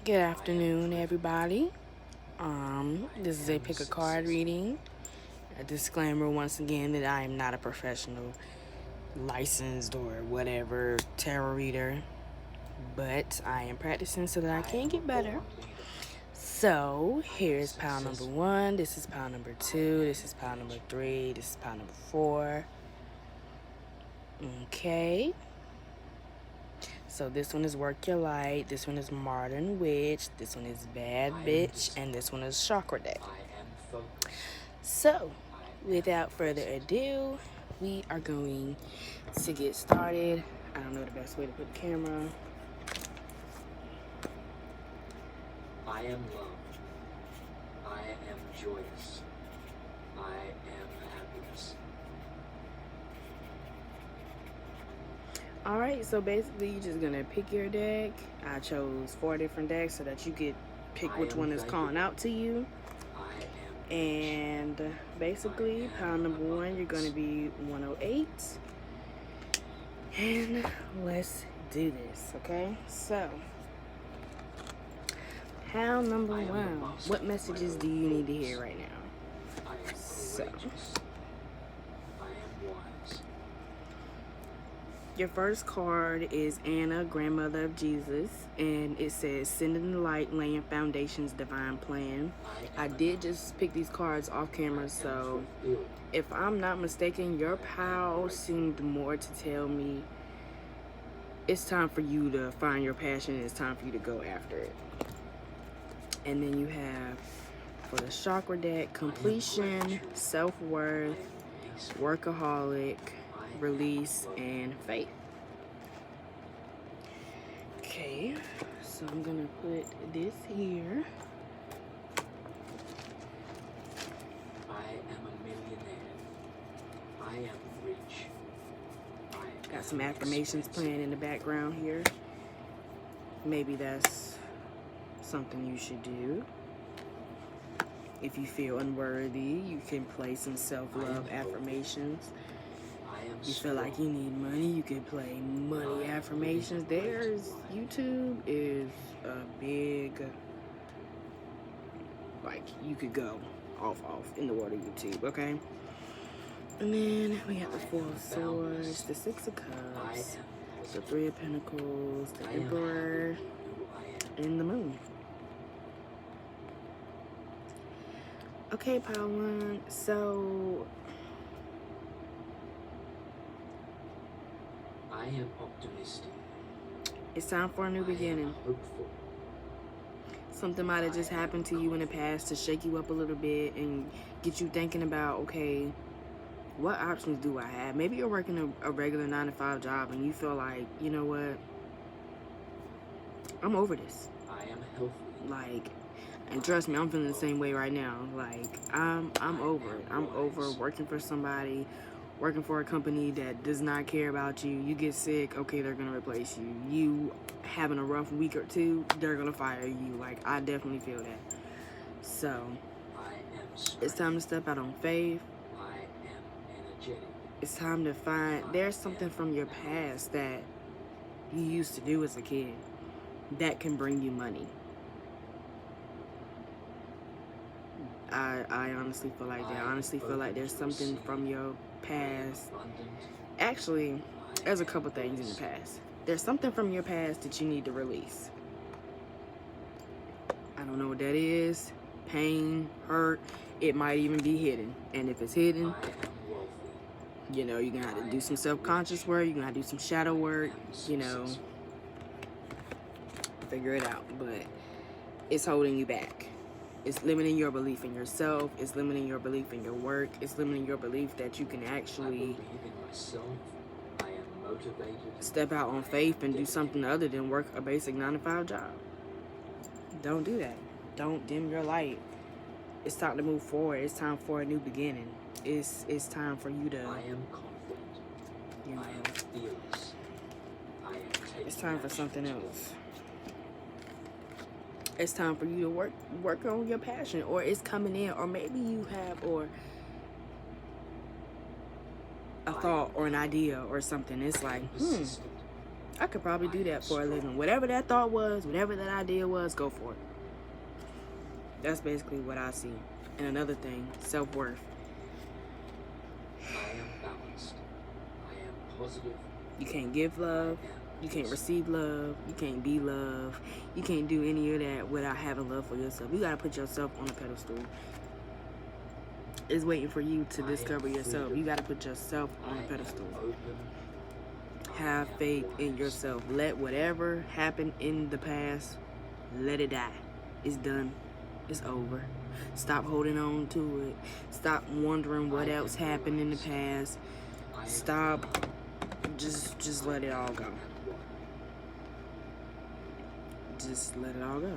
Good afternoon, everybody. This is a pick a card reading. A disclaimer once again that I am not a professional, licensed or whatever tarot reader, but I am practicing so that I can get better. So here's pile number 1. This is pile number 2. This is pile number 3. This is pile number 4. Okay. So this one is Work Your Light, this one is Modern Witch, this one is Bad Bitch, and this one is Chakra Deck. So, without further ado, we are going to get started. I don't know the best way to put the camera. I am loved. I am joyous. I am happiness. Alright, so basically you're just going to pick your deck. I chose 4 different decks so that you could pick which one is calling out to you. And basically, pile number 1, you're going to be 108. And let's do this, okay? So, pile number 1, what messages do you need to hear right now? So, your first card is Anna, grandmother of Jesus, and it says, sending the light, laying foundations, divine plan. I did just pick these cards off camera, so if I'm not mistaken, your pile seemed more to tell me it's time for you to find your passion, it's time for you to go after it. And then you have, for the chakra deck, completion, self-worth, workaholic, release, and faith. Okay, so I'm gonna put this here. I am a millionaire. I am rich. Got some affirmations playing in the background here. Maybe that's something you should do. If you feel unworthy, you can play some self-love affirmations. You feel like you need money, you can play money affirmations. YouTube is a big, like, you could go off in the world of YouTube, okay? And then we have the 4 of Swords, the 6 of Cups, the 3 of Pentacles, the Emperor, and the Moon. Okay, pile 1, so I am optimistic. it's time for a new beginning. Hopeful. Something might have just happened to you in the past to shake you up a little bit and get you thinking about, okay, what options do I have? Maybe you're working a regular 9-to-5 job and you feel like, you know what, I'm over this. I am healthy. Like, and trust me, I'm feeling the same way right now. Like, I'm over it. I'm over working for somebody, working for a company that does not care about you. You get sick, okay, they're gonna replace you. You having a rough week or two, they're gonna fire you. Like, I definitely feel that. So, it's time to step out on faith. I am energetic. It's time to find, there's something from your past that you used to do as a kid that can bring you money. I honestly feel like that. I honestly feel like there's something from your past. Actually, there's a couple things in the past. There's something from your past that you need to release. I don't know what that is. Pain, hurt. It might even be hidden. And if it's hidden, you know, you're going to have to do some self-conscious work. You're going to have to do some shadow work, you know. Figure it out. But it's holding you back. It's limiting your belief in yourself. It's limiting your belief in your work. It's limiting your belief that you can actually step out on faith and do something other than work a basic 9-to-5 job. Don't do that. Don't dim your light. It's time to move forward. It's time for a new beginning. It's time for you to, I am confident. you know, I am fearless. I am taking it's time for action. something else. It's time for you to work on your passion, or it's coming in, or maybe you have, or a thought or an idea or something. It's like, I could probably do that for a living. Whatever that thought was, whatever that idea was, go for it. That's basically what I see. And another thing, self-worth. I am balanced. I am positive. You can't give love. You can't receive love. You can't be love. You can't do any of that without having love for yourself. You gotta put yourself on a pedestal. It's waiting for you to discover yourself. You gotta put yourself on a pedestal. Have faith in yourself. Let whatever happened in the past, let it die. It's done. It's over. Stop holding on to it. Stop wondering what else happened in the past. Stop. Just let it all go. Just let it all go.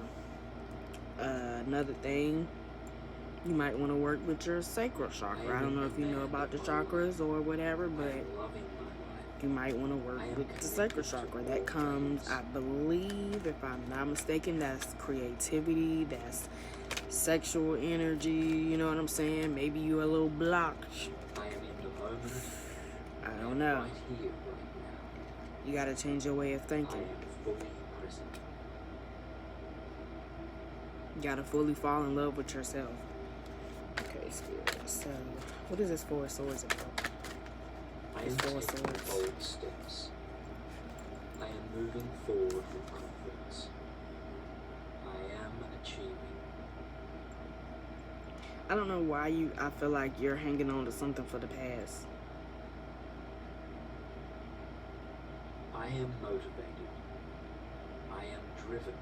Another thing, you might want to work with your sacral chakra. I don't know if you know about the chakras or whatever, but you might want to work with the sacral chakra. That comes, I believe, if I'm not mistaken, that's creativity, that's sexual energy, you know what I'm saying? Maybe you're a little blocked. I don't know. You gotta change your way of thinking. You gotta fully fall in love with yourself. Okay, Spirit. So, what is this Four of Swords about? I am taking bold steps. I am moving forward with confidence. I am achieving. I don't know why I feel like you're hanging on to something for the past. I am motivated. I am driven.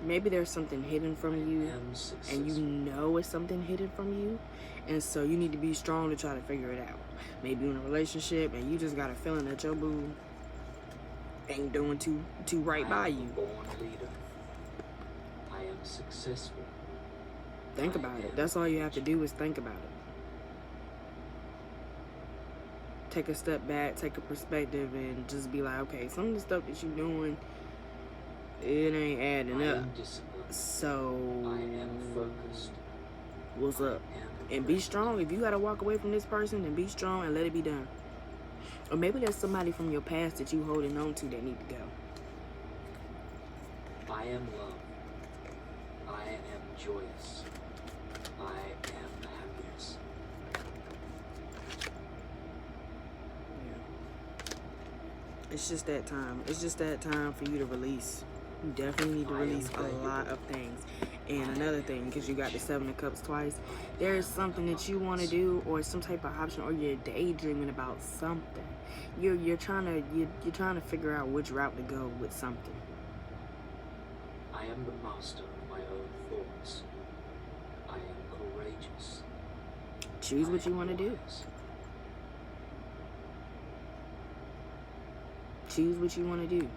Maybe there's something hidden from you, and you know it's something hidden from you, and so you need to be strong to try to figure it out. Maybe you're in a relationship and you just got a feeling that your boo ain't doing too right by you. I am a born leader. I am successful. Think about it. That's all you have to do is think about it. Take a step back, take a perspective, and just be like, okay, some of the stuff that you're doing, it ain't adding up. So, I am focused. What's up? And be strong. If you gotta walk away from this person, then be strong and let it be done. Or maybe there's somebody from your past that you holding on to that need to go. I am love. I am joyous. I am happiness. Yeah. It's just that time. It's just that time for you to release. You definitely need to release a lot of things. And another thing, because you got the Seven of Cups twice, there is something that you want to do, or some type of option, or you're daydreaming about something. You're trying to figure out which route to go with something. I am the master of my own thoughts. I am courageous. Choose what you want to do. Choose what you want to do.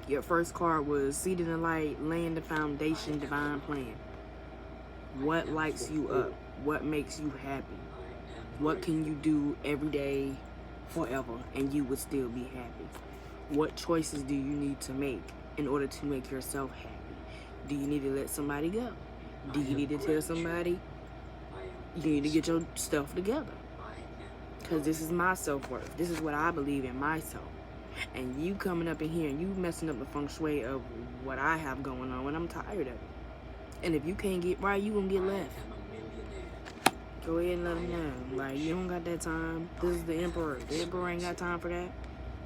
Your first card was Seated in Light, Laying the Foundation, Divine Plan. What lights you up? What makes you happy? What can you do every day, forever, and you would still be happy? What choices do you need to make in order to make yourself happy? Do you need to let somebody go? Do you need to tell somebody you need to get your stuff together? Because this is my self-worth. This is what I believe in myself. And you coming up in here and you messing up the feng shui of what I have going on, and I'm tired of it. And if you can't get right, you gonna get left. Go ahead and let them know. Like, you don't got that time. This is the Emperor. The Emperor ain't got time for that.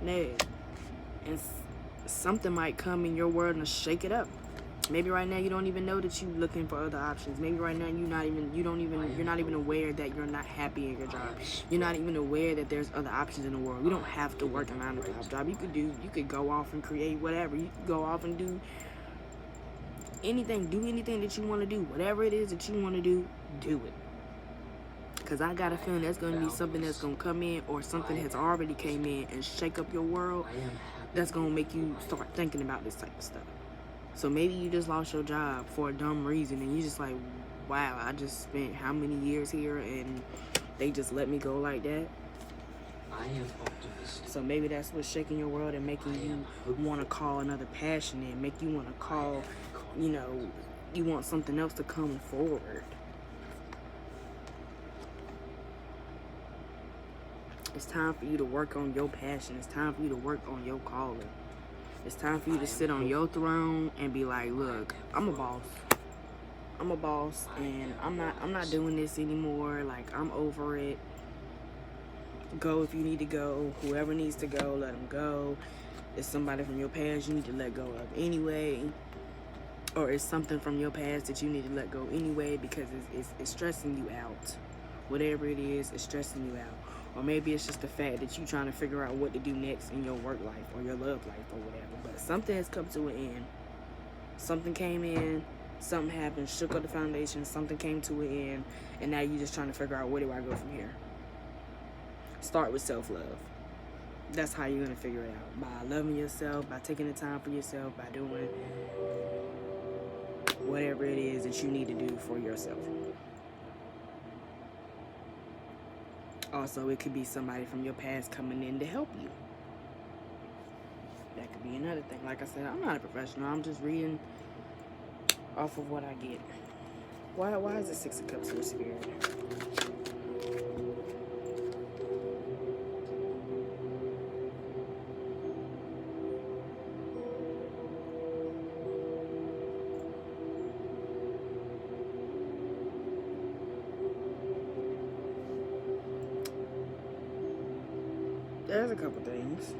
No. And something might come in your world and shake it up. Maybe right now you don't even know that you're looking for other options. Maybe right now you're not even aware that you're not happy in your job. You're not even aware that there's other options in the world. You don't have to work a 9-to-5 job. You could go off and create whatever. You could go off and do anything that you want to do. Whatever it is that you want to do it. Because I got a feeling that's going to be something that's going to come in, or something has already came in and shake up your world, that's going to make you start thinking about this type of stuff. So maybe you just lost your job for a dumb reason, and you just like, wow, I just spent how many years here and they just let me go like that. I am optimistic. So maybe that's what's shaking your world and making you want to call another passion in, make you want to call, you want something else to come forward. It's time for you to work on your passion. It's time for you to work on your calling. It's time for you to sit on your throne and be like, look, I'm a boss. I'm a boss, and I'm not doing this anymore. Like, I'm over it. Go if you need to go. Whoever needs to go, let them go. It's somebody from your past you need to let go of anyway. Or it's something from your past that you need to let go anyway because it's stressing you out. Whatever it is, it's stressing you out. Or maybe it's just the fact that you're trying to figure out what to do next in your work life or your love life or whatever. But something has come to an end. Something came in, something happened, shook up the foundation, something came to an end, and now you're just trying to figure out where do I go from here. Start with self-love. That's how you're going to figure it out. By loving yourself, by taking the time for yourself, by doing whatever it is that you need to do for yourself. Also, it could be somebody from your past coming in to help you. That could be another thing. Like I said, I'm not a professional. I'm just reading off of what I get. Why is it 6 of Cups here, Spirit? There's a couple things.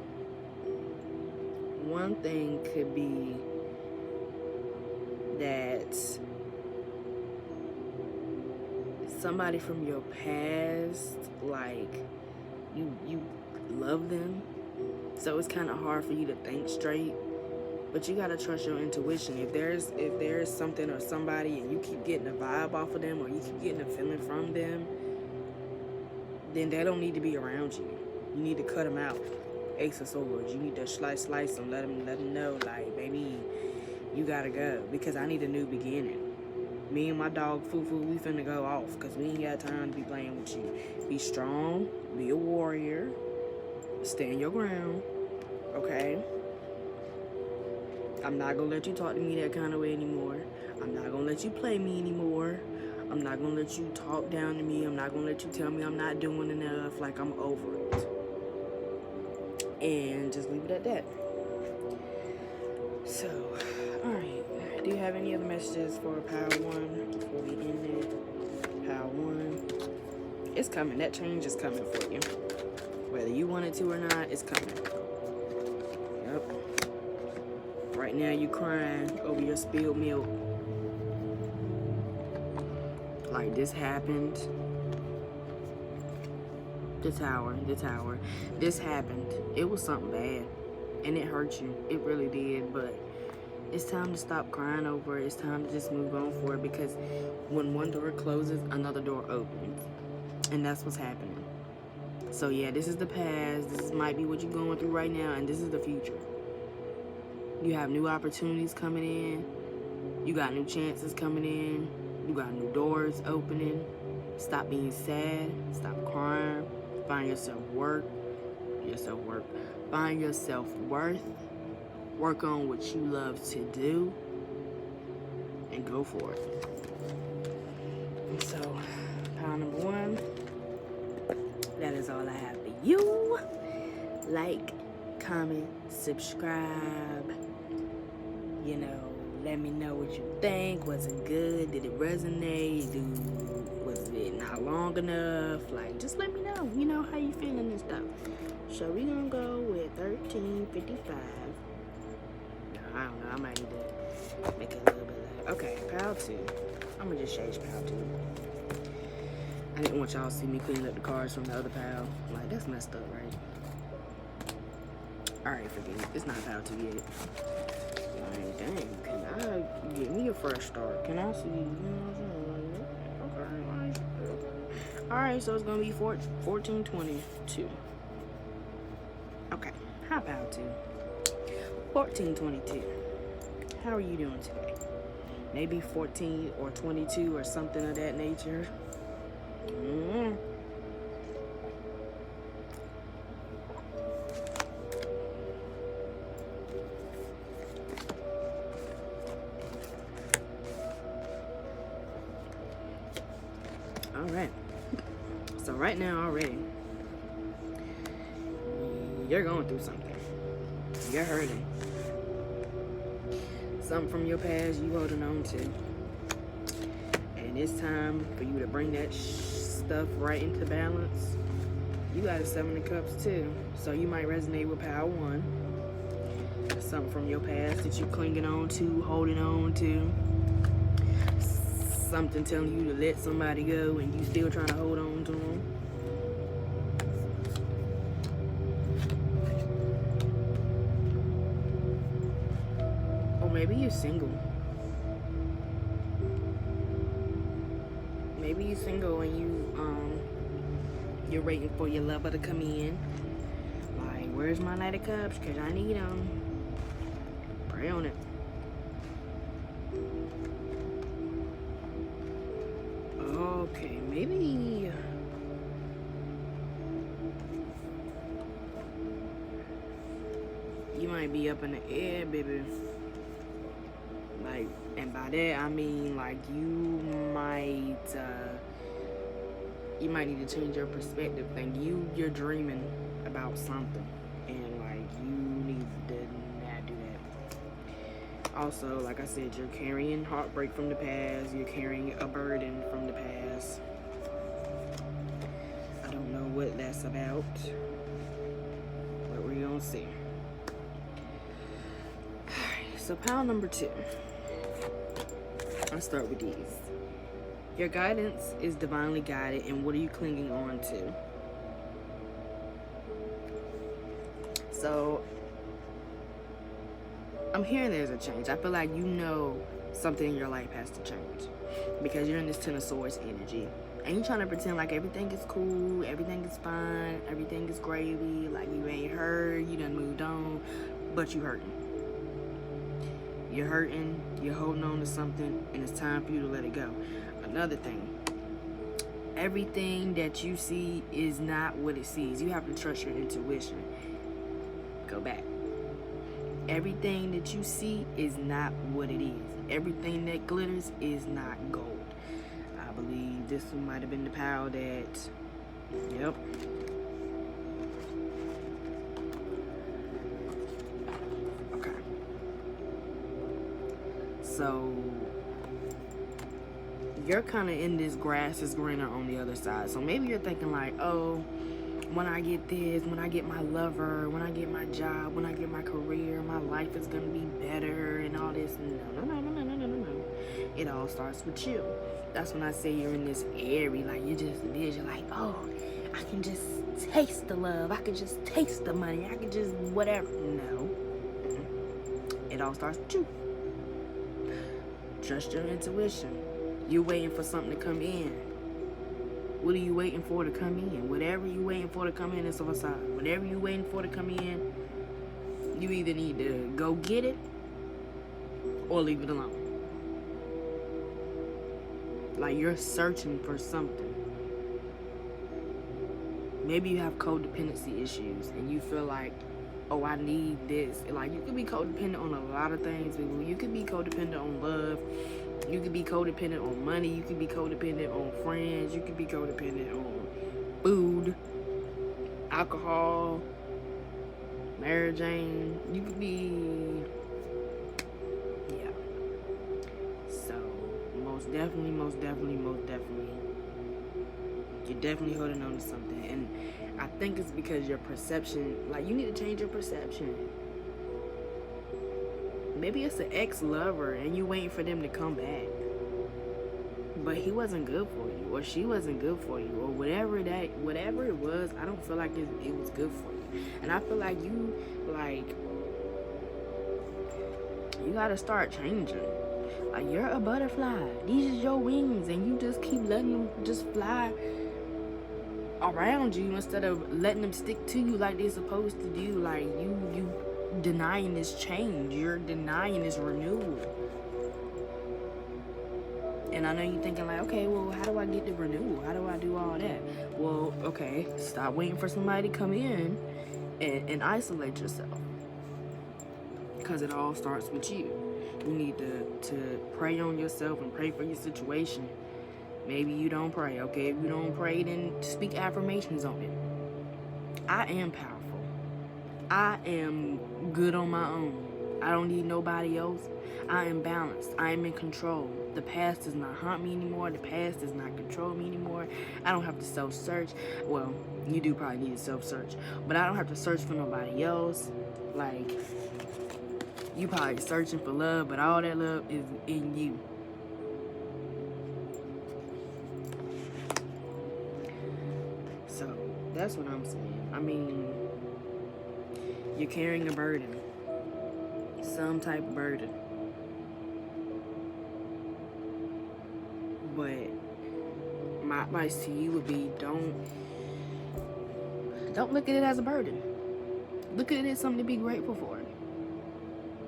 One thing could be that somebody from your past, like, you love them, so it's kind of hard for you to think straight. But you gotta trust your intuition. If there's something or somebody and you keep getting a vibe off of them or you keep getting a feeling from them, then they don't need to be around you. You need to cut them out. Ace of Swords. You need to slice them. Let them know, like, baby, you gotta go because I need a new beginning. Me and my dog Fufu, we finna go off because we ain't got time to be playing with you. Be strong. Be a warrior. Stand your ground. Okay? I'm not gonna let you talk to me that kind of way anymore. I'm not gonna let you play me anymore. I'm not gonna let you talk down to me. I'm not gonna let you tell me I'm not doing enough. Like, I'm over it. And just leave it at that. So, alright. Do you have any other messages for Pile 1 before we end it? Pile 1. It's coming. That change is coming for you. Whether you want it to or not, it's coming. Yep. Right now, you're crying over your spilled milk. Like, this happened. The tower. This happened. It was something bad. And it hurt you. It really did. But it's time to stop crying over it. It's time to just move on for it. Because when one door closes, another door opens. And that's what's happening. So yeah, this is the past. This might be what you're going through right now. And this is the future. You have new opportunities coming in. You got new chances coming in. You got new doors opening. Stop being sad. Stop crying. Find yourself worth. Find yourself worth. Work on what you love to do. And go for it. And so, pile number 1. That is all I have for you. Like, comment, subscribe. You know, let me know what you think. Was it good? Did it resonate? Was it not long enough? Like, just let me know. You know how you feeling and stuff. So we gonna go with 1355. No, I don't know. I might need to make it a little bit loud. Okay, pile 2. I'm gonna just change pile 2. I didn't want y'all to see me cleaning up the cards from the other pile. Like, that's messed up, right? Alright, forget it. It's not pile 2 yet. Like, dang, can I get me a fresh start? Can I see, you know what I'm saying? Okay. Alright, so it's gonna be 1422. Okay, how about 2? 1422. How are you doing today? Maybe 14 or 22 or something of that nature. Alright. So right now already, you're going through something. You're hurting. something from your past you holding on to. And it's time for you to bring that stuff right into balance. You got a 7 of Cups too. So you might resonate with Power 1. Something from your past that you're clinging on to, holding on to. Something telling you to let somebody go and you still trying to hold on to them. Or maybe you're single. Maybe you're single and you're waiting for your lover to come in. Like, where's my Knight of Cups? Because I need them. Pray on it. Okay, maybe you might be up in the air, baby. Like, and by that I mean like you might need to change your perspective. Like you're dreaming about something, and like you need to not do that. Also, like I said, you're carrying heartbreak from the past. You're carrying a burden from the past. I don't know what that's about, but we're gonna see. Alright, so pile number 2. I'll start with these. Your guidance is divinely guided, and what are you clinging on to? So, I'm hearing there's a change. I feel like you know something in your life has to change because you're in this 10 of Swords energy. And you're trying to pretend like everything is cool, everything is fine, everything is gravy, like you ain't hurt, you done moved on, but you hurting. You're hurting, you're holding on to something, and it's time for you to let it go. Another thing, everything that you see is not what it sees. You have to trust your intuition. Go back. Everything that you see is not what it is. Everything that glitters is not gold. I believe this one might have been the pile that, yep. Okay. So, you're kind of in this grass is greener on the other side. So maybe you're thinking like, oh, when I get this, when I get my lover, when I get my job, when I get my career, my life is going to be better and all this. No. It all starts with you. That's when I say you're in this airy, like you're just this, you're like, oh, I can just taste the love. I can just taste the money. I can just whatever. No. It all starts with you. Trust your intuition. You're waiting for something to come in. What are you waiting for to come in? Whatever you're waiting for to come in is on side. Whatever you're waiting for to come in, you either need to go get it or leave it alone. Like you're searching for something. Maybe you have codependency issues and you feel like, oh, I need this. Like you could be codependent on a lot of things, people. You could be codependent on love. You could be codependent on money. You could be codependent on friends. You could be codependent on food, alcohol, Mary Jane. You could be, yeah. So, most definitely, you're definitely holding on to something. And I think it's because your perception, like you need to change your perception. Maybe it's an ex-lover and you waiting for them to come back. But he wasn't good for you, or she wasn't good for you, or whatever it was, I don't feel like it was good for you. And I feel like you gotta start changing. Like you're a butterfly. These is your wings and you just keep letting them just fly around you instead of letting them stick to you like they're supposed to do. Like you denying this change. You're denying this renewal. And I know you're thinking like, okay, well, how do I get the renewal? How do I do all that? Well, okay, stop waiting for somebody to come in and isolate yourself. Because it all starts with you. You need to pray on yourself and pray for your situation. Maybe you don't pray, okay? If you don't pray, then speak affirmations on it. I am powerful. I am good on my own. I don't need nobody else. I am balanced. I am in control. The past does not haunt me anymore. The past does not control me anymore. I don't have to self-search. Well, you do probably need to self-search, but I don't have to search for nobody else. Like, you probably searching for love, but all that love is in you. So, that's what I'm saying. I mean, you're carrying a burden. Some type of burden. But my advice to you would be don't look at it as a burden. Look at it as something to be grateful for.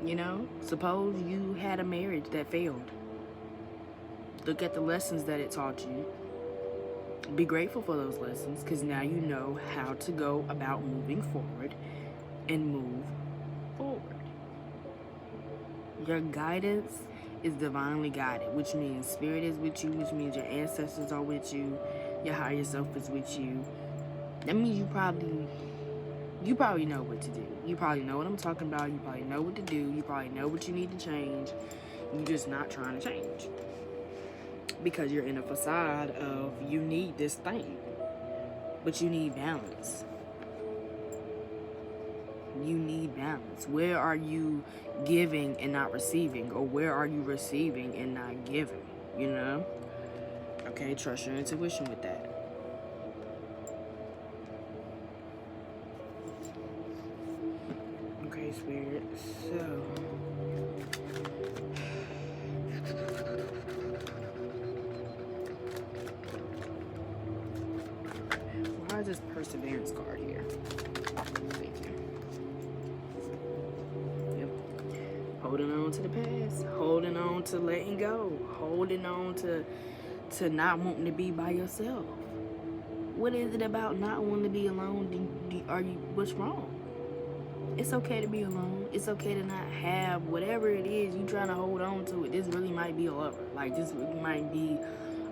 You know, suppose you had a marriage that failed. Look at the lessons that it taught you. Be grateful for those lessons, because now you know how to go about moving forward and move forward. Your guidance is divinely guided, which means spirit is with you, which means your ancestors are with you, your higher self is with you. That means you probably know what to do. You probably know what I'm talking about. You probably know what to do. You probably know what you need to change. You're just not trying to change. Because you're in a facade of you need this thing. But you need balance. You need balance. Where are you giving and not receiving? Or where are you receiving and not giving? You know? Okay, trust your intuition with that. Okay, Spirit. So... why is this perseverance card here? Thank you. Yep. Holding on to the past. Holding on to letting go. Holding on to not wanting to be by yourself. What is it about not wanting to be alone? What's wrong? It's okay to be alone. It's okay to not have whatever it is you trying to hold on to. This really might be a lover. Like, this really might be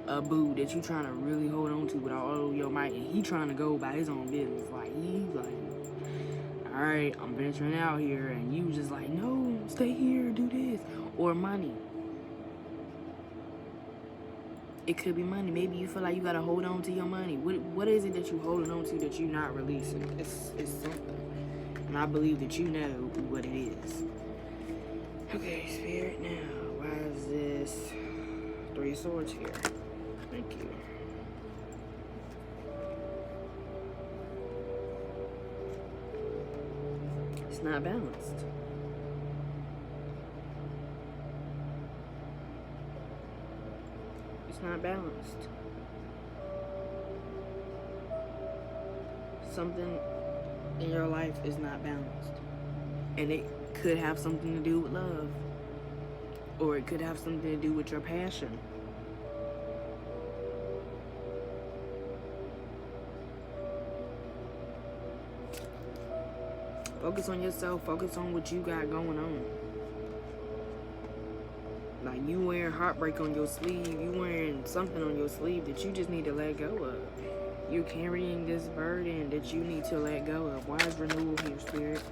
a boo that you trying to really hold on to with all your might, and he trying to go by his own business. Like, he's like, all right, I'm venturing out here, and you just like, no, stay here, do this. Or money. It could be money. Maybe you feel like you gotta hold on to your money. What is it that you holding on to that you're not releasing? It's something. And I believe that you know what it is. Okay, Spirit, now, why is this 3 of Swords here? Thank you. It's not balanced. It's not balanced. Something in your life is not balanced. And it could have something to do with love. Or it could have something to do with your passion. Focus on yourself. Focus on what you got going on. Like, you wearing heartbreak on your sleeve. You wearing something on your sleeve that you just need to let go of. You're carrying this burden that you need to let go of. Why is renewal here, Spirit?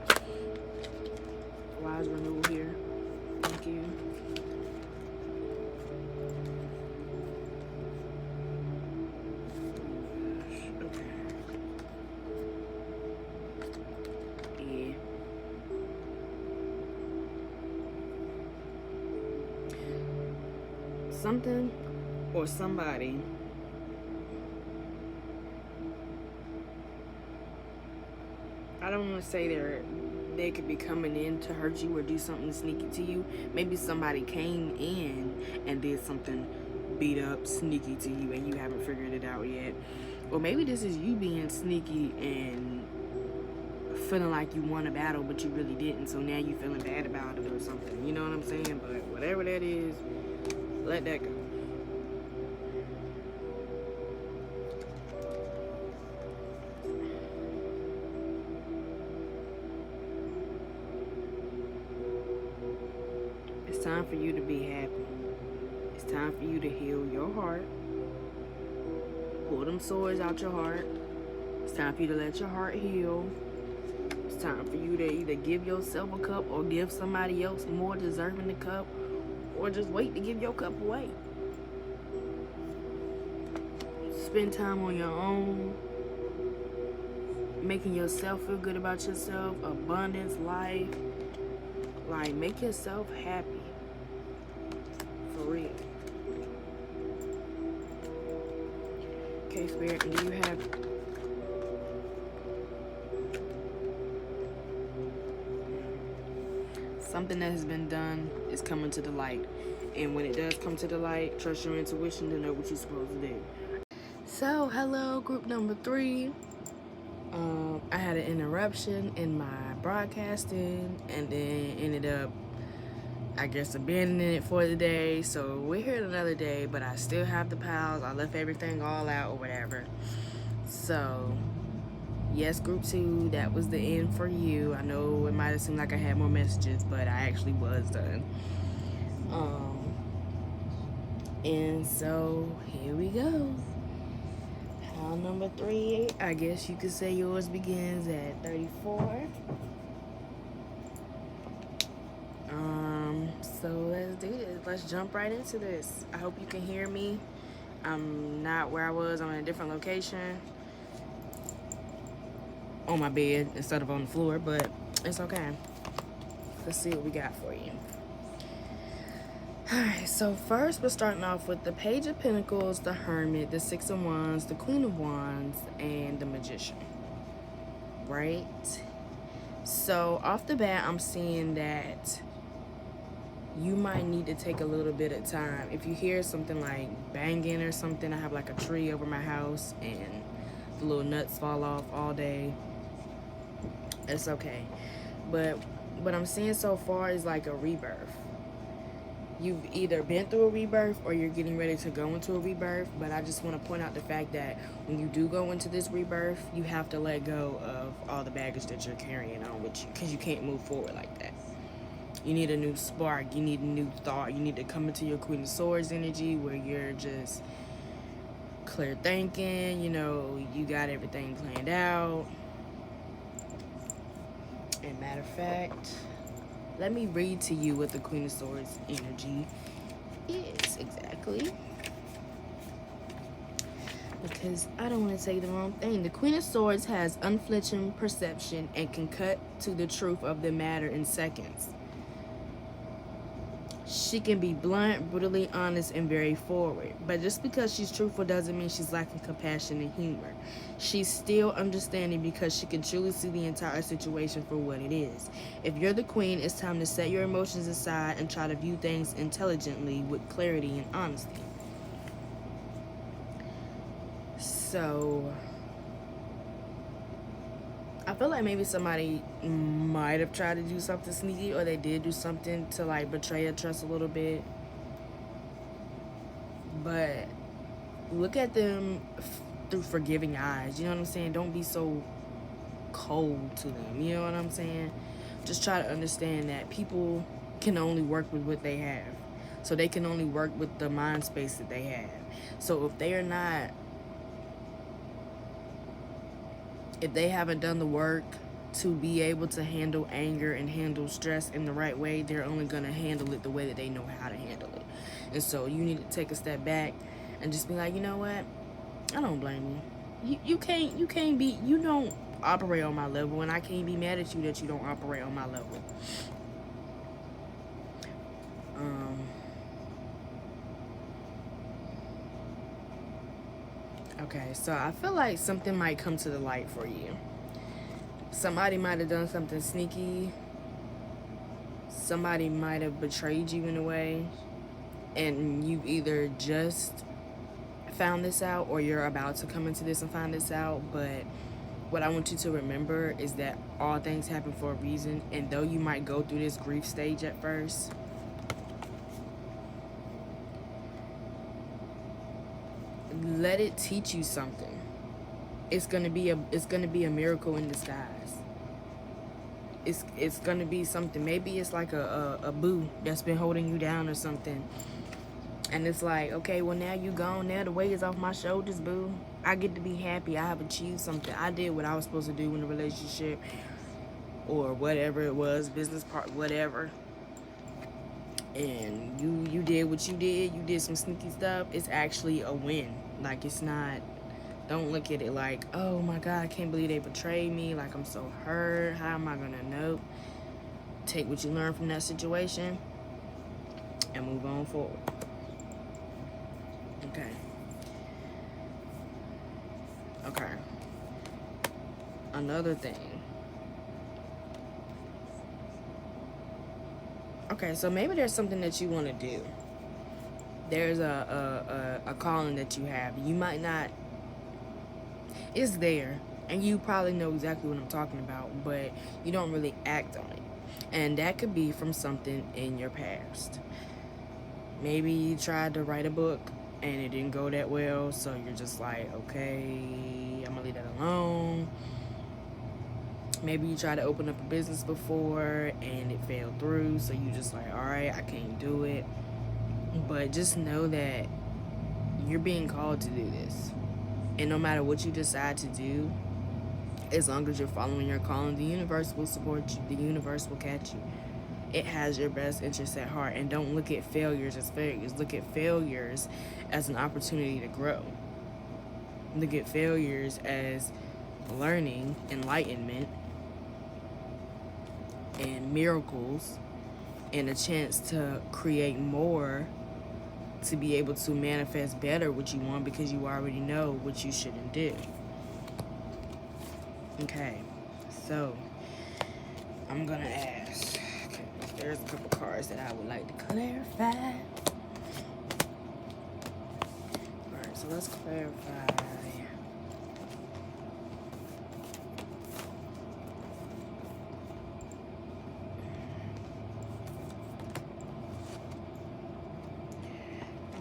Why is renewal here? Thank you. Yeah. Something or somebody I don't want to say they could be coming in to hurt you or do something sneaky to you. Maybe somebody came in and did something beat up, sneaky to you, and you haven't figured it out yet. Or maybe this is you being sneaky and feeling like you won a battle, but you really didn't. So now you're feeling bad about it or something. You know what I'm saying? But whatever that is, let that go. It's time for you to be happy. It's time for you to heal your heart. Pull them swords out your heart. It's time for you to let your heart heal. It's time for you to either give yourself a cup or give somebody else more deserving the cup, or just wait to give your cup away. Spend time on your own, making yourself feel good about yourself, abundance, life. Like, make yourself happy. For real. Okay, Spirit, do you have... Something that has been done is coming to the light. And when it does come to the light, trust your intuition to know what you're supposed to do. So, hello, group number 3. I had an interruption in my broadcasting and then ended up, I guess, abandoning it for the day. So we're here another day, but I still have the pals. I left everything all out or whatever. So yes, group 2, that was the end for you. I know it might have seemed like I had more messages, but I actually was done. And so here we go. Pal number 3, I guess you could say yours begins at 34. So let's do this. Let's jump right into this. I hope you can hear me. I'm not where I was. I'm in a different location. On my bed instead of on the floor, but it's okay. Let's see what we got for you. Alright, so first we're starting off with the Page of Pentacles, the Hermit, the Six of Wands, the Queen of Wands, and the Magician. Right? So off the bat, I'm seeing that you might need to take a little bit of time. If you hear something like banging or something, I have like a tree over my house and the little nuts fall off all day. It's okay. But what I'm seeing so far is like a rebirth. You've either been through a rebirth or you're getting ready to go into a rebirth. But I just want to point out the fact that when you do go into this rebirth, you have to let go of all the baggage that you're carrying on with you, because you can't move forward like that. You need a new spark. You need a new thought. You need to come into your Queen of Swords energy where you're just clear thinking. You know, you got everything planned out. And matter of fact, let me read to you what the Queen of Swords energy is exactly. Because I don't want to say the wrong thing. The Queen of Swords has unflinching perception and can cut to the truth of the matter in seconds. She can be blunt, brutally honest, and very forward. But just because she's truthful doesn't mean she's lacking compassion and humor. She's still understanding because she can truly see the entire situation for what it is. If you're the queen, it's time to set your emotions aside and try to view things intelligently with clarity and honesty. So I feel like maybe somebody might have tried to do something sneaky, or they did do something to like betray your trust a little bit. But look at them through forgiving eyes. You know what I'm saying? Don't be so cold to them. You know what I'm saying? Just try to understand that people can only work with what they have. So they can only work with the mind space that they have. So if they are not, if they haven't done the work to be able to handle anger and handle stress in the right way, they're only going to handle it the way that they know how to handle it. And so you need to take a step back and just be like, you know what? I don't blame you. You don't operate on my level, and I can't be mad at you that you don't operate on my level. Okay, so I feel like something might come to the light for you. Somebody might have done something sneaky. Somebody might have betrayed you in a way. And you either just found this out or you're about to come into this and find this out. But what I want you to remember is that all things happen for a reason. And though you might go through this grief stage at first, let it teach you something. It's gonna be a miracle in disguise. It's gonna be something. Maybe it's like a boo that's been holding you down or something. And it's like, okay, well now you gone. Now the weight is off my shoulders, boo. I get to be happy. I have achieved something. I did what I was supposed to do in the relationship. or whatever it was, business part, whatever, and you did what you did some sneaky stuff, it's actually a win. Like, it's not, don't look at it like, oh my God, I can't believe they betrayed me, like I'm so hurt, how am I gonna know? Take what you learned from that situation and move on forward. Okay, another thing. Okay, so maybe there's something that you want to do. There's a calling that you have. You might not, it's there, and you probably know exactly what I'm talking about, but you don't really act on it. And that could be from something in your past. Maybe you tried to write a book and it didn't go that well, so you're just like, okay, I'm gonna leave that alone. Maybe you tried to open up a business before and it fell through, so you just like, all right, I can't do it. But just know that you're being called to do this. And no matter what you decide to do, as long as you're following your calling, the universe will support you. The universe will catch you. It has your best interests at heart. And don't look at failures as failures. Look at failures as an opportunity to grow. Look at failures as learning, enlightenment, and miracles, and a chance to create more, to be able to manifest better what you want, because you already know what you shouldn't do. Okay, so I'm gonna ask, okay, there's a couple cards that I would like to clarify. Alright, so let's clarify.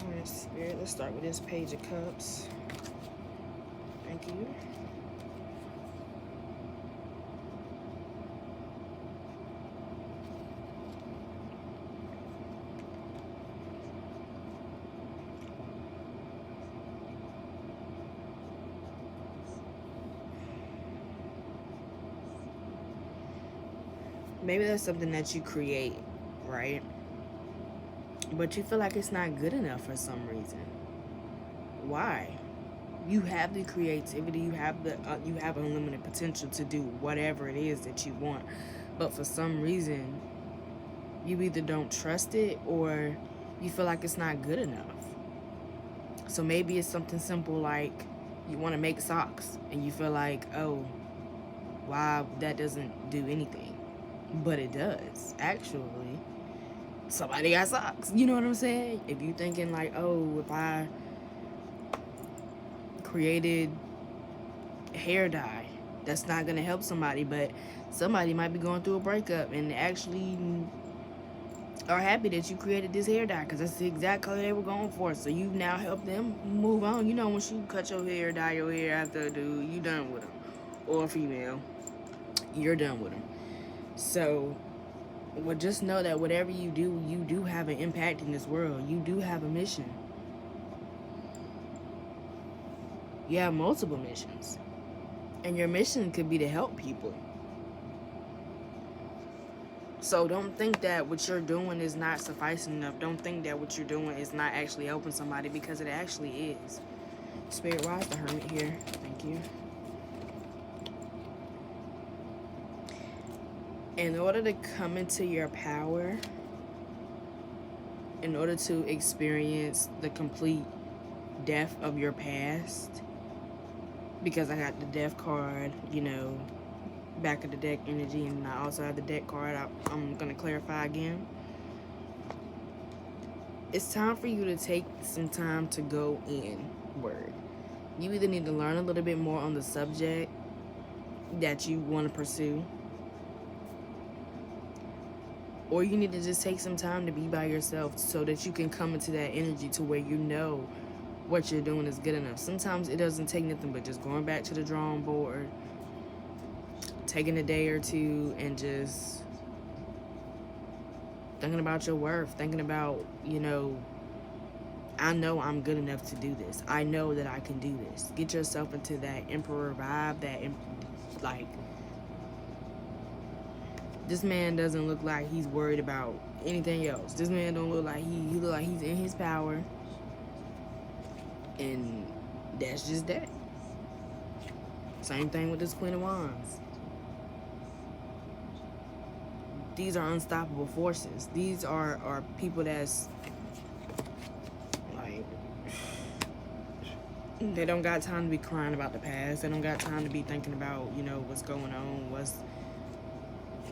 Alright, Spirit, let's start with this Page of Cups. Thank you. Maybe that's something that you create, right? But you feel like it's not good enough for some reason. Why? You have the creativity, you have unlimited potential to do whatever it is that you want. But for some reason, you either don't trust it or you feel like it's not good enough. So maybe it's something simple like you want to make socks and you feel like, oh, wow, that doesn't do anything. But it does, actually. Somebody got socks. You know what I'm saying? If you thinking like, oh, if I created hair dye, that's not going to help somebody. But somebody might be going through a breakup and actually are happy that you created this hair dye because that's the exact color they were going for. So you now help them move on. You know, once you cut your hair, dye your hair after a dude, you done with them. Or a female, you're done with them. So, well, just know that whatever you do have an impact in this world. You do have a mission. You have multiple missions. And your mission could be to help people. So don't think that what you're doing is not sufficing enough. Don't think that what you're doing is not actually helping somebody, because it actually is. Spirit, why is the Hermit here? Thank you. In order to come into your power, in order to experience the complete death of your past, because I got the death card, you know, back of the deck energy, and I also have the deck card, I'm going to clarify again. It's time for you to take some time to go inward. You either need to learn a little bit more on the subject that you want to pursue, or you need to just take some time to be by yourself so that you can come into that energy to where you know what you're doing is good enough. Sometimes it doesn't take nothing but just going back to the drawing board, taking a day or two, and just thinking about your worth, thinking about, you know, I know I'm good enough to do this. I know that I can do this. Get yourself into that emperor vibe, that, like, This man doesn't look like he's worried about anything else. This man don't look like he look like he's in his power. And that's just that. Same thing with this Queen of Wands. These are unstoppable forces. These are people that's like, they don't got time to be crying about the past. They don't got time to be thinking about, you know, what's going on,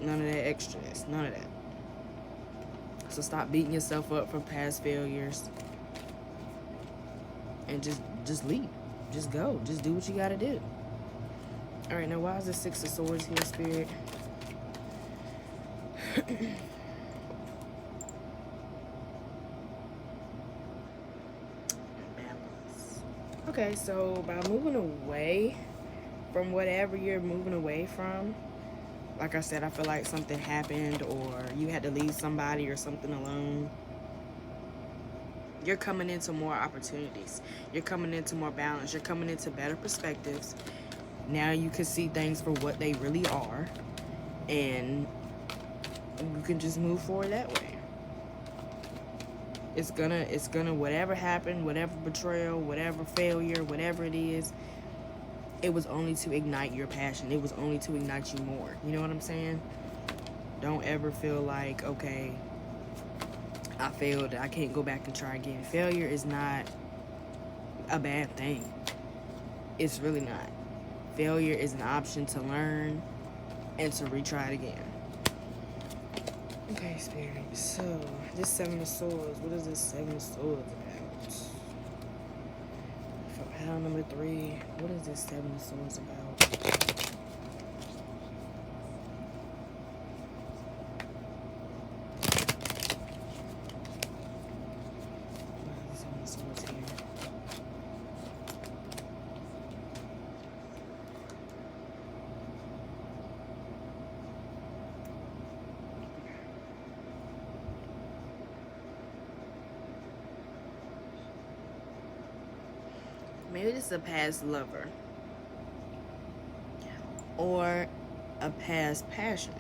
none of that extras, none of that. So stop beating yourself up for past failures and just leave. Just go. Just do what you gotta do. All right, now why is the Six of Swords here, Spirit? Balance. Okay, so by moving away from whatever you're moving away from, like I said, I feel like something happened or you had to leave somebody or something alone. You're coming into more opportunities. You're coming into more balance. You're coming into better perspectives. Now you can see things for what they really are. And you can just move forward that way. It's gonna, whatever happened, whatever betrayal, whatever failure, whatever it is, it was only to ignite your passion. It was only to ignite you more. You know what I'm saying? Don't ever feel like, okay, I failed, I can't go back and try again. Failure is not a bad thing. It's really not. Failure is an option to learn and to retry it again. Okay, Spirit. So, this Seven of Swords. What is this Seven of Swords about? For pile number 3, what is this Seven of Swords about? Maybe this is a past lover or a past passion.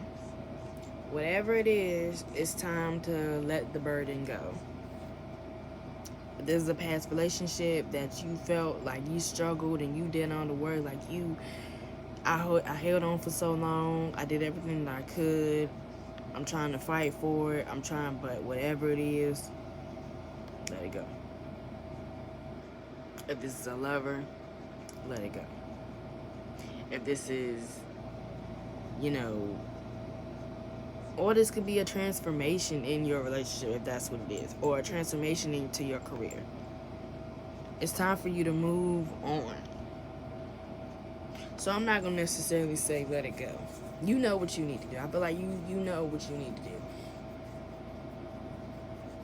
Whatever it is, it's time to let the burden go. If this is a past relationship that you felt like you struggled and you did all the work, like I held on for so long, I did everything that I could, I'm trying to fight for it, but whatever it is, let it go. If this is a lover, let it go. If this is, you know, or this could be a transformation in your relationship, if that's what it is, or a transformation into your career. It's time for you to move on. So I'm not going to necessarily say let it go. You know what you need to do. I feel like you know what you need to do.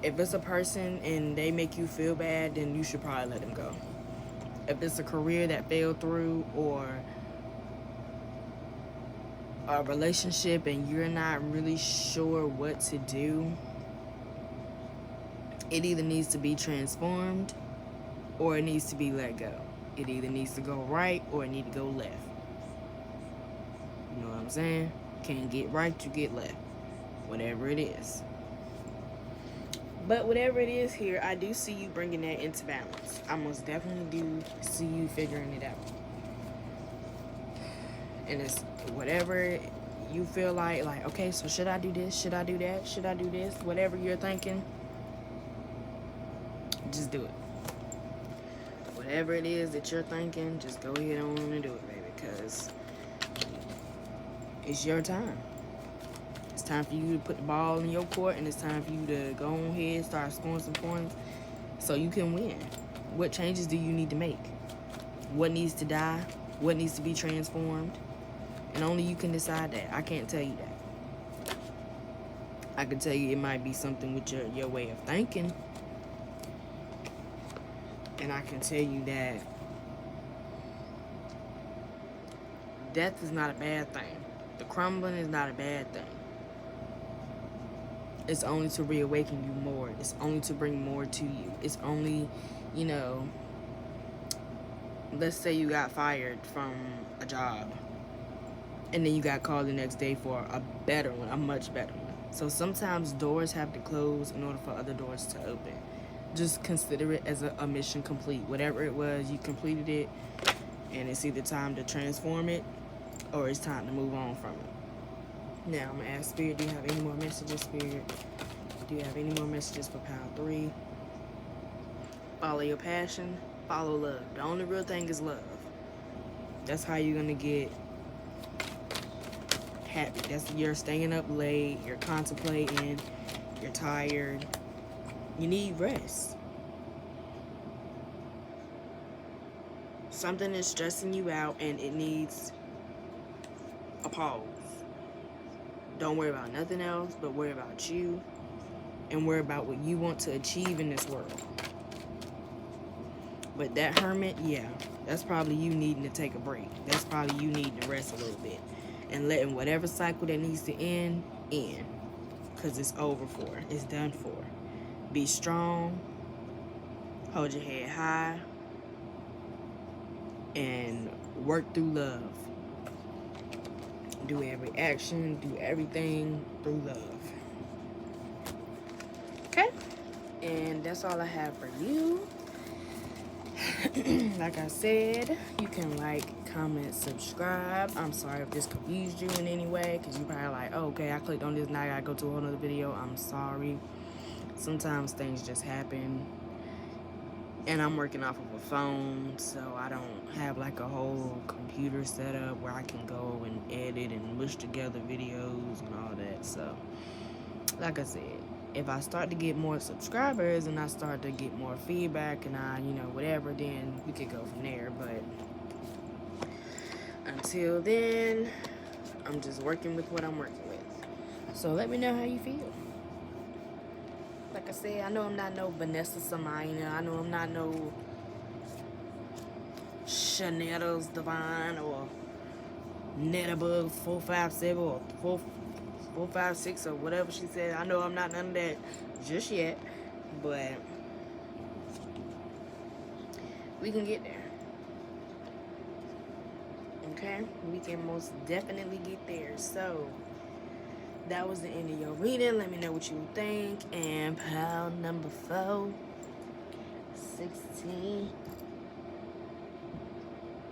If it's a person and they make you feel bad, then you should probably let them go. If it's a career that fell through or a relationship and you're not really sure what to do, it either needs to be transformed or it needs to be let go. It either needs to go right or it needs to go left. You know what I'm saying? Can't get right, you get left. Whatever it is. But whatever it is here, I do see you bringing that into balance. I most definitely do see you figuring it out. And it's whatever you feel like, okay, so should I do this? Should I do that? Should I do this? Whatever you're thinking, just do it. Whatever it is that you're thinking, just go ahead on and do it, baby, because it's your time. It's time for you to put the ball in your court, and it's time for you to go on ahead and start scoring some points so you can win. What changes do you need to make? What needs to die? What needs to be transformed? And only you can decide that. I can't tell you that. I can tell you it might be something with your way of thinking. And I can tell you that death is not a bad thing. The crumbling is not a bad thing. It's only to reawaken you more. It's only to bring more to you. It's only, you know, let's say you got fired from a job. and then you got called the next day for a better one, a much better one. So sometimes doors have to close in order for other doors to open. Just consider it as a mission complete. Whatever it was, you completed it, and it's either time to transform it or it's time to move on from it. Now I'm gonna ask Spirit, do you have any more messages, Spirit? Do you have any more messages for Pile 3? Follow your passion, follow love. The only real thing is love. That's how you're gonna get happy. You're staying up late, you're contemplating, you're tired. You need rest. Something is stressing you out and it needs a pause. Don't worry about nothing else, but worry about you and worry about what you want to achieve in this world. But that Hermit, yeah, that's probably you needing to take a break. That's probably you needing to rest a little bit and letting whatever cycle that needs to end. Because it's over for. It's done for. Be strong. Hold your head high. And work through love. Do every action, do everything through love. Okay? And that's all I have for you. Like I said, you can like, comment, subscribe. I'm sorry if this confused you in any way, because you probably like, oh, okay, I clicked on this, now I gotta go to a whole nother video. I'm sorry. Sometimes things just happen. And I'm working off of a phone, so I don't have like a whole computer set up where I can go and edit and mush together videos and all that. So, like I said, if I start to get more subscribers and I start to get more feedback and I, whatever, then we could go from there. But until then, I'm just working with what I'm working with. So let me know how you feel. Like I said, I know I'm not no Vanessa Samina. I know I'm not no Chanel's Divine or Netabug 457 or 456 or whatever she said. I know I'm not none of that just yet, but we can get there. Okay? We can most definitely get there. So that was the end of your reading. Let me know what you think. And pile number 4, 16.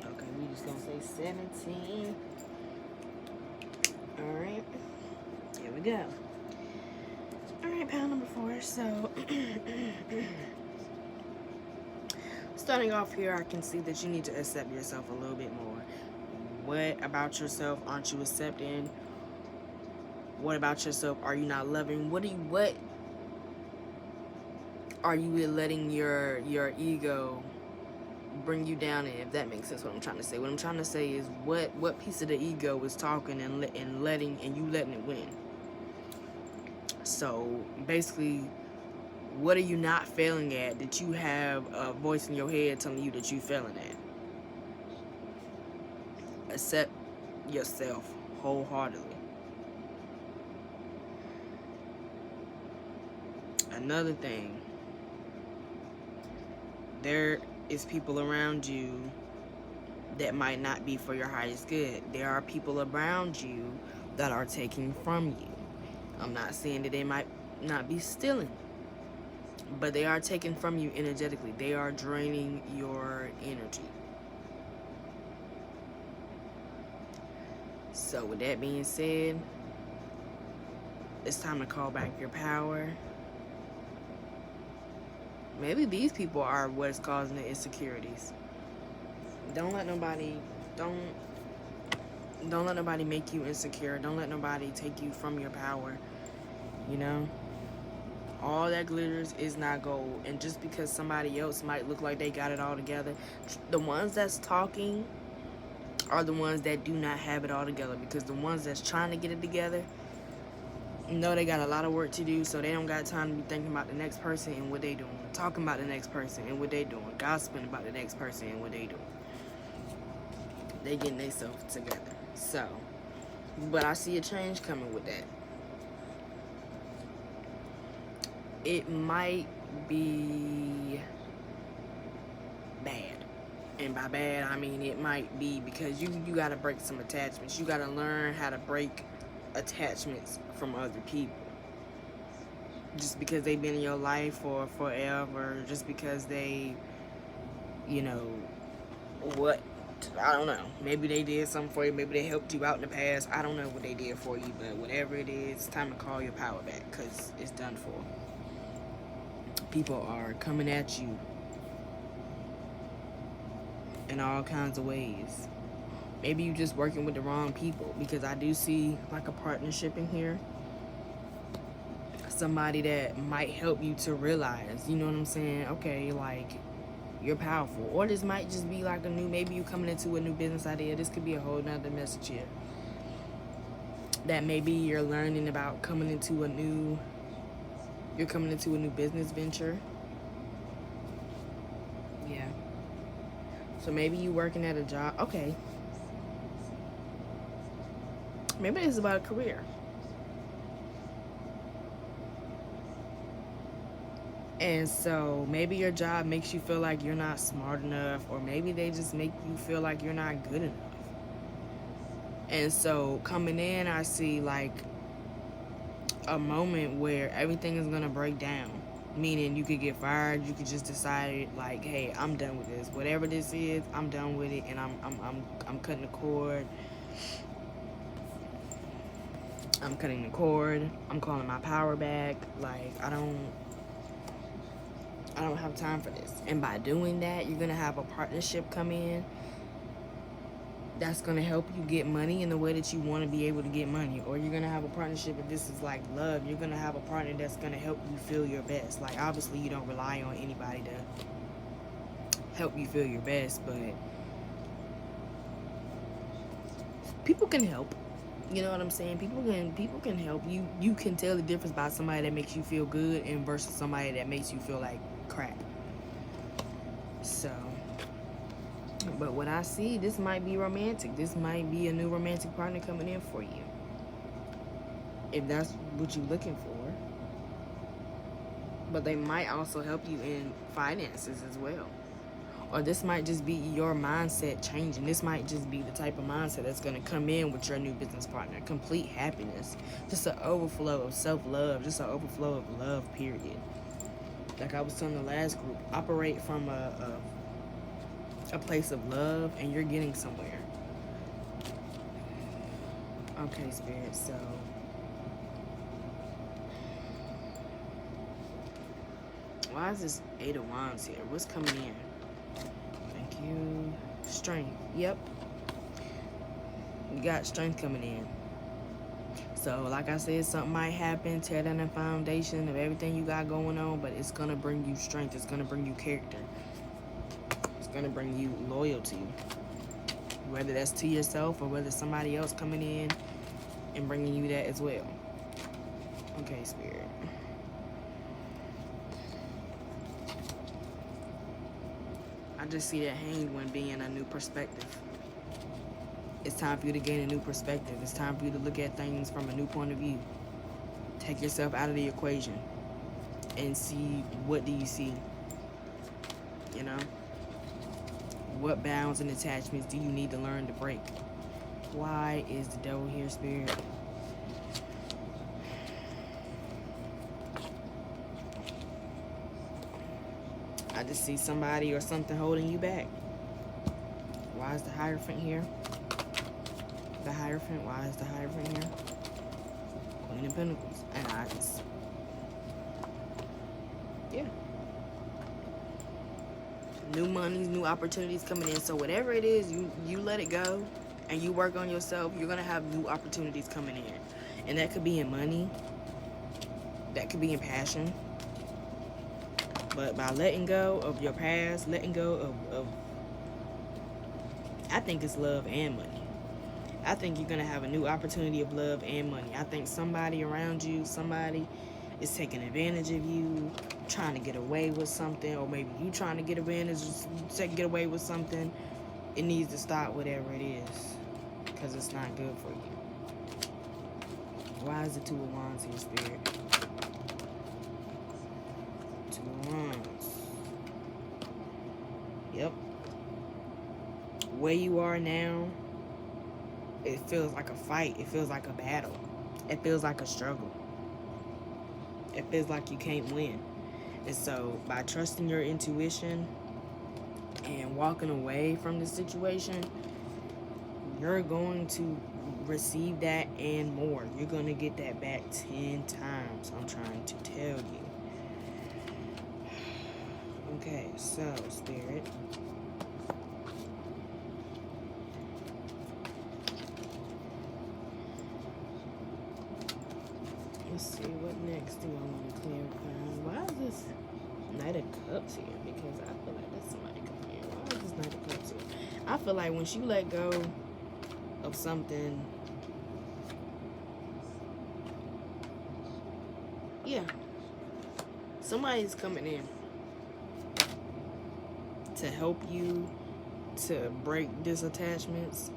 Okay, we just gonna say 17. Alright. Here we go. Alright, pile number 4. So starting off here, I can see that you need to accept yourself a little bit more. What about yourself aren't you accepting? What about yourself are you not loving? What are you letting your ego bring you down in, if that makes sense what I'm trying to say. What I'm trying to say is what piece of the ego is talking and letting you letting it win. So basically, what are you not failing at that you have a voice in your head telling you that you failing at? Accept yourself wholeheartedly. Another thing, there is people around you that might not be for your highest good. There are people around you that are taking from you. I'm not saying that they might not be stealing, but they are taking from you energetically. They are draining your energy. So with that being said, it's time to call back your power. Maybe these people are what's causing the insecurities. Don't let nobody make you insecure. Don't let nobody take you from your power. All that glitters is not gold. And just because somebody else might look like they got it all together, the ones that's talking are the ones that do not have it all together. Because the ones that's trying to get it together know they got a lot of work to do, so they don't got time to be thinking about the next person and what they doing, talking about the next person and what they doing, gossiping about the next person and what they doing. They getting themselves together. So, but I see a change coming with that. It might be bad. It and by bad I mean it might be because you got to break some attachments. You got to learn how to break attachments from other people. Just because they've been in your life for forever, just because they, you know, what, I don't know. Maybe they did something for you. Maybe they helped you out in the past. I don't know what they did for you, but whatever it is, it's time to call your power back because it's done for. People are coming at you in all kinds of ways. Maybe you're just working with the wrong people because I do see like a partnership in here. Somebody that might help you to realize, you know what I'm saying? Okay, like, you're powerful. Or this might just be like maybe you coming into a new business idea. This could be a whole nother message here. That maybe you're learning about you're coming into a new business venture. Yeah. So maybe you working at a job. Okay. Maybe it's about a career. And so maybe your job makes you feel like you're not smart enough, or maybe they just make you feel like you're not good enough. And so coming in, I see like a moment where everything is gonna break down. Meaning you could get fired, you could just decide like, hey, I'm done with this. Whatever this is, I'm done with it, and I'm cutting the cord. I'm cutting the cord. I'm calling my power back. Like I don't have time for this. And by doing that, you're gonna have a partnership come in that's gonna help you get money in the way that you want to be able to get money. Or you're gonna have a partnership, if this is like love, you're gonna have a partner that's gonna help you feel your best. Like obviously you don't rely on anybody to help you feel your best, but people can help. You know what I'm saying? People can help you. You can tell the difference by somebody that makes you feel good and versus somebody that makes you feel like crap. So, but what I see, this might be romantic. This might be a new romantic partner coming in for you. If that's what you're looking for. But they might also help you in finances as well. Or this might just be your mindset changing. This might just be the type of mindset that's going to come in with your new business partner. Complete happiness. Just an overflow of self-love. Just an overflow of love, period. Like I was telling the last group, operate from a place of love and you're getting somewhere. Okay, Spirit, so why is this 8 of Wands here? What's coming in? Thank you. Strength. Yep. You got strength coming in. So, like I said, something might happen, tear down the foundation of everything you got going on, but it's going to bring you strength. It's going to bring you character. It's going to bring you loyalty. Whether that's to yourself or whether somebody else coming in and bringing you that as well. Okay, Spirit. I just see that Hanged One being a new perspective. It's time for you to gain a new perspective. It's time for you to look at things from a new point of view. Take yourself out of the equation and see, what do you see? You know? What bounds and attachments do you need to learn to break? Why is the Devil here, Spirit? I just see somebody or something holding you back. Why is the Hierophant here? The Hierophant, why is the Hierophant here? Queen of Pentacles. And I just, yeah. New monies, new opportunities coming in. So whatever it is, you let it go and you work on yourself, you're going to have new opportunities coming in. And that could be in money. That could be in passion. But by letting go of your past, letting go of I think it's love and money. I think you're going to have a new opportunity of love and money. I think somebody around you, somebody is taking advantage of you, trying to get away with something, or maybe you trying to get away with something. It needs to stop, whatever it is, because it's not good for you. Why is the Two of Wands here, Spirit? Two of Wands. Yep. where you are now, it feels like a fight. It feels like a battle. It feels like a struggle. It feels like you can't win. And so by trusting your intuition and walking away from the situation, you're going to receive that and more. You're going to get that back 10 times. I'm trying to tell you. Okay, so Spirit. Let's see, what next do I want to clarify? Why is this Knight of Cups here? Because I feel like that's somebody coming here. Why is this Knight of Cups here? I feel like once you let go of something, yeah, somebody's coming in to help you to break disattachments.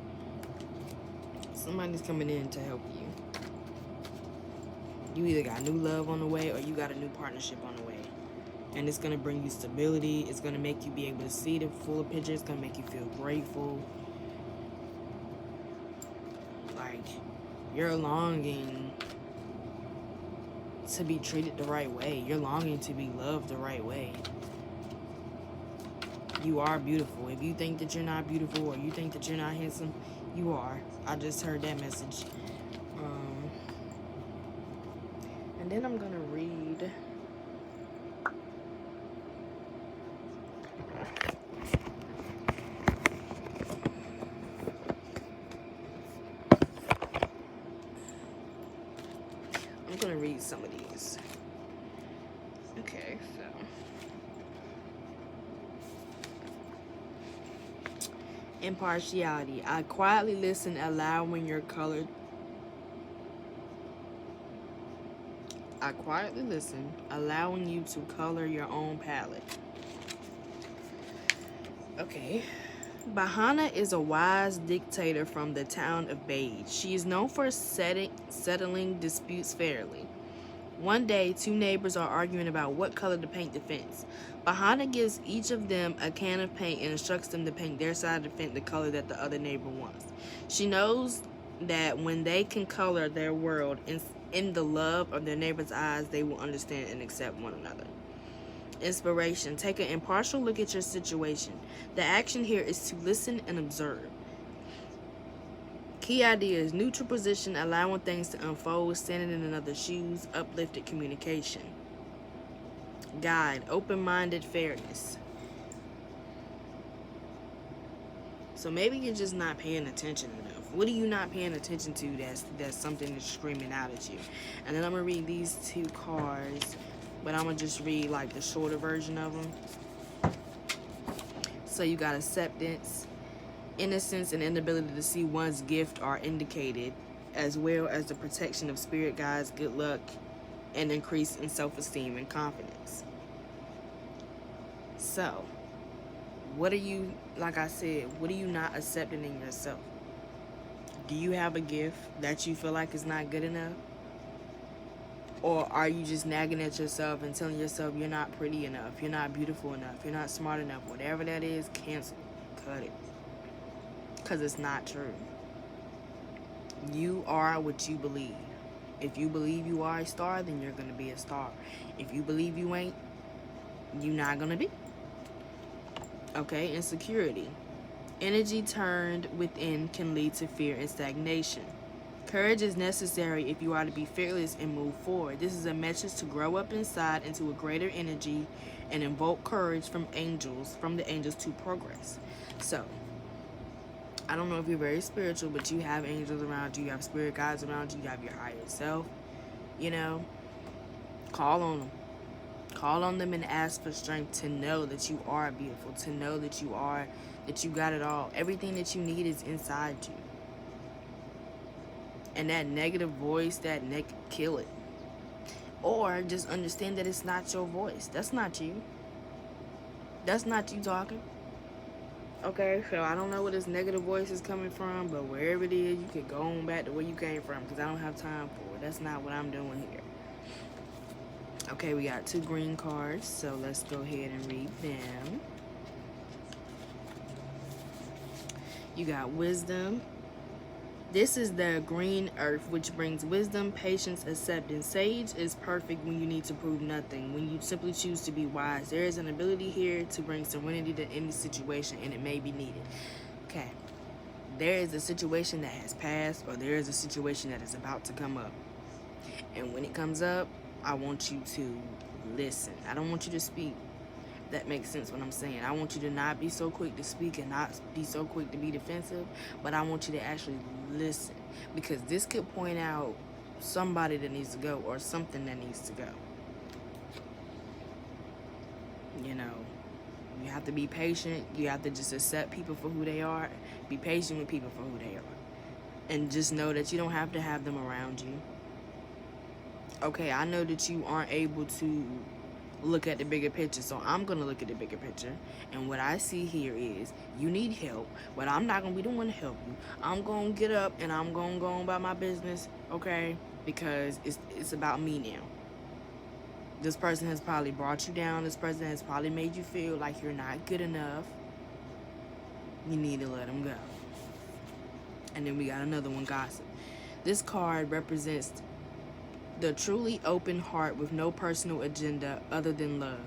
Somebody's coming in to help you. You either got new love on the way or you got a new partnership on the way. And it's going to bring you stability. It's going to make you be able to see the fuller picture. It's going to make you feel grateful. Like, you're longing to be treated the right way. You're longing to be loved the right way. You are beautiful. If you think that you're not beautiful or you think that you're not handsome, you are. I just heard that message. And then I'm gonna read some of these. Okay, so impartiality. I quietly listen, allowing your color. I quietly listen, allowing you to color your own palette. Okay. Bahana is a wise dictator from the town of Bade. She is known for settling disputes fairly. One day, two neighbors are arguing about what color to paint the fence. Bahana gives each of them a can of paint and instructs them to paint their side of the fence the color that the other neighbor wants. She knows that when they can color their world in the love of their neighbor's eyes, they will understand and accept one another. Inspiration. Take an impartial look at your situation. The action here is to listen and observe. Key ideas: neutral position, allowing things to unfold, standing in another's shoes, uplifted communication. Guide: open-minded fairness. So maybe you're just not paying attention enough. What are you not paying attention to that's something that's screaming out at you? And then I'm going to read these two cards, but I'm going to just read like the shorter version of them. So you got acceptance. Innocence and inability to see one's gift are indicated, as well as the protection of spirit guides, good luck, and increase in self-esteem and confidence. So, what are you, like I said, what are you not accepting in yourself? Do you have a gift that you feel like is not good enough? Or are you just nagging at yourself and telling yourself you're not pretty enough, you're not beautiful enough, you're not smart enough? Whatever that is, cancel. Cut it. Because it's not true. You are what you believe. If you believe you are a star, then you're going to be a star. If you believe you ain't, you're not going to be. Okay, insecurity. Energy turned within can lead to fear and stagnation. Courage is necessary if you are to be fearless and move forward. This is a message to grow up inside into a greater energy and invoke courage from the angels to progress. So, I don't know if you're very spiritual, but you have angels around you, you have spirit guides around you, you have your higher self, you know, call on them. Call on them and ask for strength to know that you are beautiful, to know that you got it all. Everything that you need is inside you. And that negative voice, kill it. Or just understand that it's not your voice. That's not you. That's not you talking. Okay, so I don't know where this negative voice is coming from, but wherever it is, you can go on back to where you came from, because I don't have time for it. That's not what I'm doing here. Okay, we got 2 green cards, so let's go ahead and read them. You got wisdom. This is the green earth, which brings wisdom, patience, acceptance. Sage is perfect when you need to prove nothing, when you simply choose to be wise. There is an ability here to bring serenity to any situation, and it may be needed. Okay. There is a situation that has passed, or there is a situation that is about to come up. And when it comes up, I want you to listen. I don't want you to speak. That makes sense what I'm saying. I want you to not be so quick to speak and not be so quick to be defensive, but I want you to actually listen, because this could point out somebody that needs to go or something that needs to go. You know, you have to be patient. You have to just accept people for who they are. Be patient with people for who they are. And just know that you don't have to have them around you. Okay, I know that you aren't able to look at the bigger picture, so I'm gonna look at the bigger picture, and what I see here is you need help, but I'm not gonna be the one to help you. I'm gonna get up and I'm gonna go on about my business, okay? Because it's about me now. This person has probably brought you down. This person has probably made you feel like you're not good enough. You need to let them go. And then we got another one, gossip. This card represents the truly open heart with no personal agenda other than love.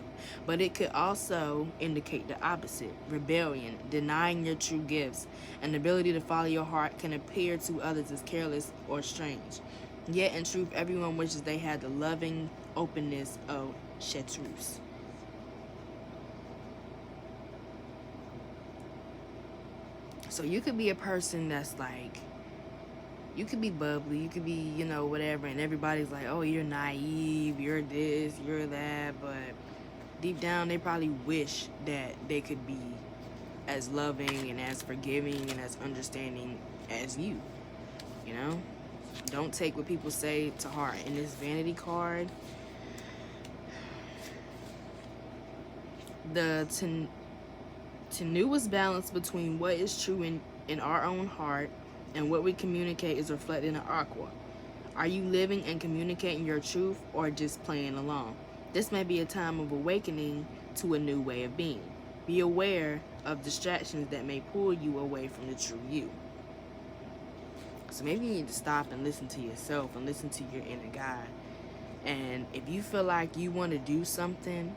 But it could also indicate the opposite: rebellion, denying your true gifts. An ability to follow your heart can appear to others as careless or strange. Yet in truth, everyone wishes they had the loving openness of Chartreuse. So you could be a person that's like, you could be bubbly, you could be, you know, whatever, and everybody's like, oh, you're naive, you're this, you're that, but deep down they probably wish that they could be as loving and as forgiving and as understanding as you, you know? Don't take what people say to heart. In this vanity card, the tenuous balance between what is true in our own heart and what we communicate is reflected in Aqua. Are you living and communicating your truth or just playing along? This may be a time of awakening to a new way of being. Be aware of distractions that may pull you away from the true you. So maybe you need to stop and listen to yourself and listen to your inner guide. And if you feel like you want to do something,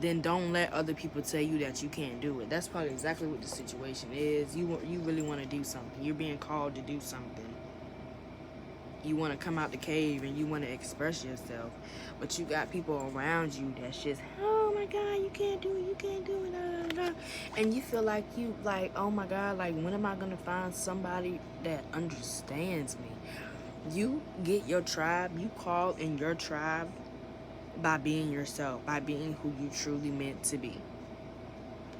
then don't let other people tell you that you can't do it. That's probably exactly what the situation is. You really want to do something. You're being called to do something. You want to come out the cave and you want to express yourself. But you got people around you that's just, oh my God, you can't do it, you can't do it, nah, nah, nah. And you feel like you, like, oh my God, like, when am I going to find somebody that understands me? You get your tribe, you call in your tribe by being yourself, by being who you truly meant to be.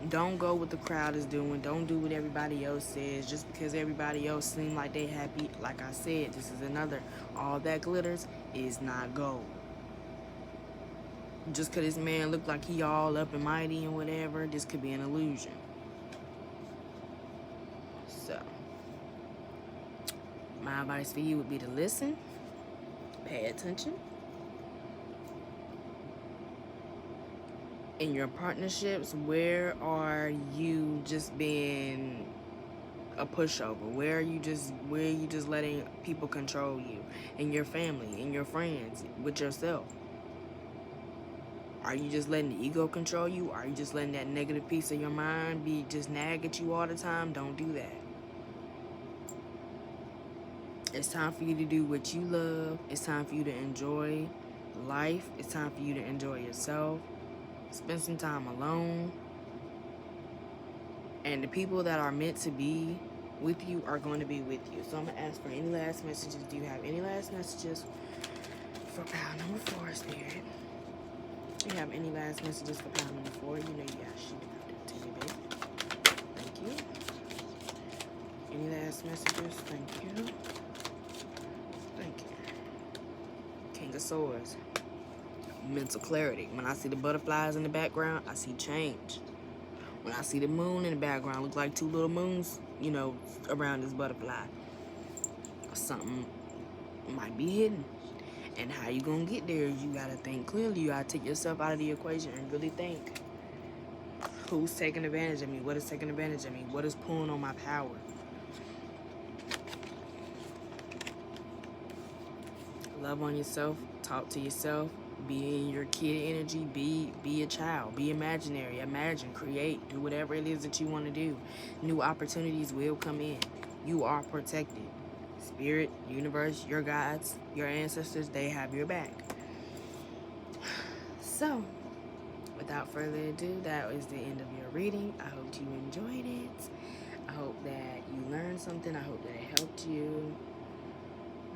Don't go what the crowd is doing. Don't do what everybody else says just because everybody else seems like they happy. Like I said, this is another. All that glitters is not gold. Just because this man look like he all up and mighty and whatever, this could be an illusion. So, my advice for you would be to listen, pay attention. In your partnerships, where are you just being a pushover? Where are you just letting people control you? In your family, in your friends, with yourself? Are you just letting the ego control you? Are you just letting that negative piece of your mind be just nag at you all the time? Don't do that. It's time for you to do what you love. It's time for you to enjoy life. It's time for you to enjoy yourself. Spend some time alone. And the people that are meant to be with you are going to be with you. So I'm going to ask for any last messages. Do you have any last messages for pile number 4, Spirit? Do you have any last messages for pile number 4? You know you got to shoot it to me, babe. Thank you. Any last messages? Thank you. Thank you. King of Swords. Mental clarity. When I see the butterflies in the background, I see change. When I see the moon in the background, look like 2 little moons, you know, around this butterfly. Something might be hidden. And how you gonna get there? You gotta think clearly. You gotta take yourself out of the equation and really think. Who's taking advantage of me? What is taking advantage of me? What is pulling on my power? Love on yourself. Talk to yourself. Be in your kid energy. Be a child. Be imaginary. Imagine. Create. Do whatever it is that you want to do. New opportunities will come in. You are protected. Spirit, universe, your guides, your ancestors, they have your back. So, without further ado, that is the end of your reading. I hope you enjoyed it. I hope that you learned something. I hope that it helped you.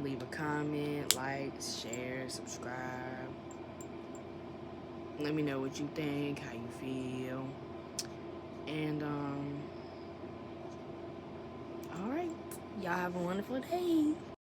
Leave a comment, like, share, subscribe. Let me know what you think, how you feel. And, all right. Y'all have a wonderful day.